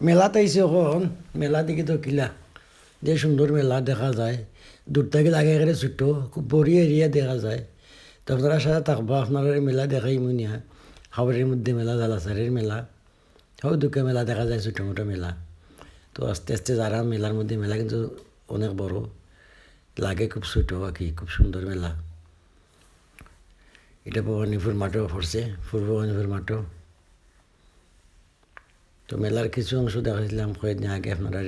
মেলাতে আইসি এখন মেলা দেখি তো কিলা যে সুন্দর মেলা দেখা যায় দূর থেকে আগে এখানে ছোট খুব বড়ি এরিয়া দেখা যায় তো আপনারা সাথে থাকবো আপনারা এই মেলা দেখাই মুনিয়া হাওড়ের মধ্যে মেলা জালাসারের মেলা হও দুঃখে মেলা দেখা যায় ছোটো মোটো মেলা তো আস্তে আস্তে যারা মেলার মধ্যে মেলা কিন্তু অনেক বড় লাগে খুব ছোটো আর কি খুব সুন্দর মেলা এটা ভবানীপুর মাঠও পড়ছে পূর্ব ভবানীপুর মাঠও তো মেলার কিছু অংশ দেখাইছিলাম কয়েকদিন আগে আপনারা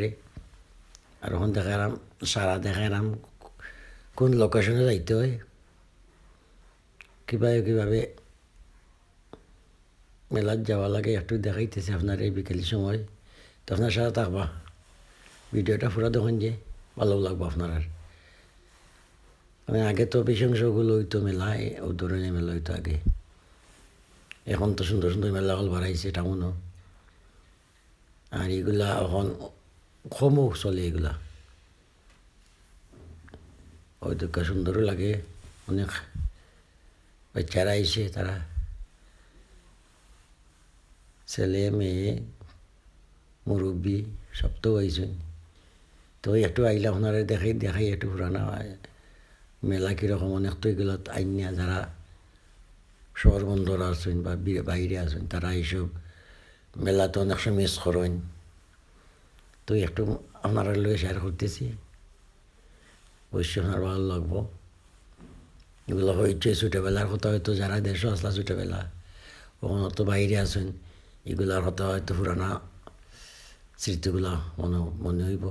আর ওখান দেখালাম সারা দেখালাম কোন লোকেশনে যাইতে হয় কীভাবে মেলার যাওয়া লাগে একটু দেখাইতেছে আপনার এই বিকেল সময় তো আপনার সাথে থাকবা ভিডিওটা পুরো দেখুন যে ভালো লাগবো আপনার আর মানে আগে তো বেশি অংশগুলো হইতো মেলায় ও ধরনের মেলা হইতো আগে এখন তো সুন্দর সুন্দর মেলা হল বাড়াইছে টাউনও আর এগুলা এখন কমও চলে এগুলা হয়তো সুন্দরও লাগে অনেক বাচ্চারা আইসে তারা ছেলে মেয়ে মুরব্বী সব তো আইসেন তো একটু আইলে আপনারা দেখাই একটু পুরানা মেলা কীরকম অনেক তো এগুলো আইনিয়া যারা শহর বন্দর আছেন বা বাইরে আছেন তারা এইসব মেলা তো অনেক সময় মিস করেন তো একটু আপনারা লয়ে শেয়ার করতেছি অবশ্যই আপনার ভালো লাগবো এগুলো হয়েছে ছোটোবেলার কথা হয়তো যারা দেশও আসলা ছোটোবেলা ওখানে তো বাইরে আছেন এগুলার কথা হয়তো পুরানা স্মৃতিগুলো মনে হইব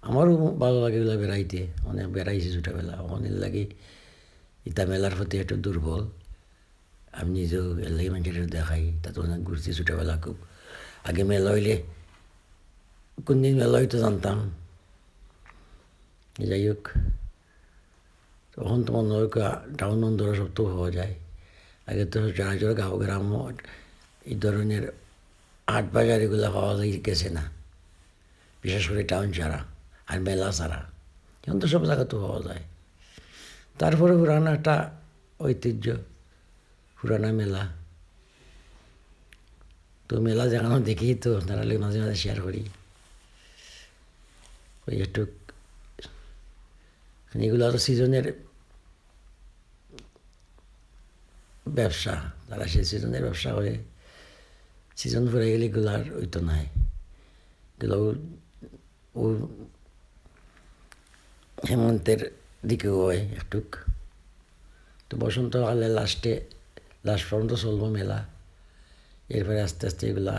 আমারও ভালো লাগে এগুলো বেড়াইতে অনেক বেড়াইছি ছোটোবেলা অনেক লাগে ইতা মেলার প্রতি একটু দুর্বল আমি নিজেও এর লাগে মানুষের দেখাই তাতে অনেক ঘুরছি ছোটোবেলা খুব আগে মেলা হইলে কোন দিন মেলা হইতো জানতাম যাই হোক তখন তো মনে হয় টাউন অন্দরে সব তো হওয়া যায় আগে তো যারা গাঁও গ্রাম এই ধরনের হাট বাজার এগুলো পাওয়া যায় গেছে না বিশেষ করে টাউন ছাড়া আর মেলা ছাড়া এখন তো সব জায়গা তো পাওয়া যায় তারপরে পুরানো একটা ঐতিহ্য পুরানা মেলা তো মেলা যেখানে দেখি তো আপনারা মাঝে মাঝে শেয়ার করি ওই একটু এগুলো তো সিজনের ব্যবসা তারা সেই সিজনের ব্যবসা করে সিজন ফুরে গেলে এগুলো আর ওই তো নাই এগুলো ও হেমন্তের দিকেও হয় একটুক তো বসন্তকালে লাস্ট পর্যন্ত চলবো মেলা এরপরে আস্তে আস্তে এগুলা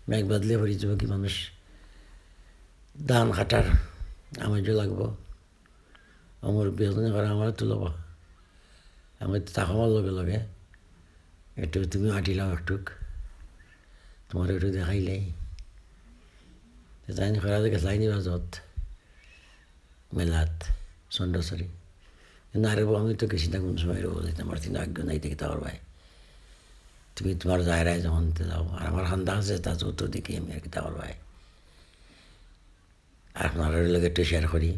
মেঘ বাদলে ভরি যাব কি মানুষ ধান কাটার আমারও লাগবো আমার বিয়োজনে করে আমার তুলব আমার তাকাবার লগে লগে একটু তুমি আটিলাও একটুক তোমার একটু দেখাইলাই যাইনি করা দেখে যাইনি বাজত মেলাত চন্দ্রচরি কিন্তু আরে আমি তো গেছি না কোন সময় রোজ আমার তিন আজ্ঞ নাই দেখতে পারবাই তুমি তোমার জায়গায় যখন যাও আর আমার খান্দা আছে তা যত দেখি আমি আর কিতা পারবাই আর আপনার লগে একটু শেয়ার করি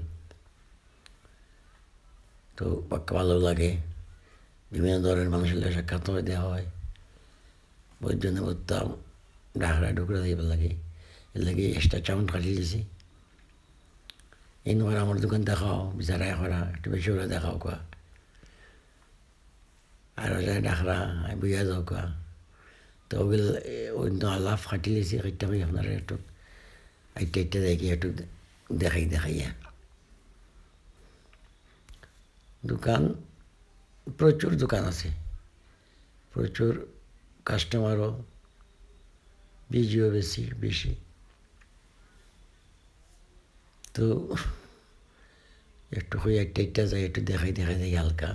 তো ভালো লাগে বিভিন্ন ধরনের মানুষের লগে সাক্ষাৎ হয়ে দেওয়া হয় বৈজনে বলতাম ডাকরা ডুকরা দিবার লাগে এর লাগে এক্সট্রা চাউন্ড কাটিয়ে দিয়েছি এই নোয়ার আমার দোকান দেখাও বিচারায় করা একটু বেশি করে দেখাও কোয়া আর যায় ডাকরা বুঝা যাও কোয়া তো ওগুলো অন্য আলাপ কাটি লিছি কাটতে আমি আপনারা একটু আইটা দেখি একটু দেখাইয়া দোকান প্রচুর দোকান আছে প্রচুর কাস্টমারও বিজিও বেশি তো একটু হয়ে একটা যায় একটু দেখাই হালকা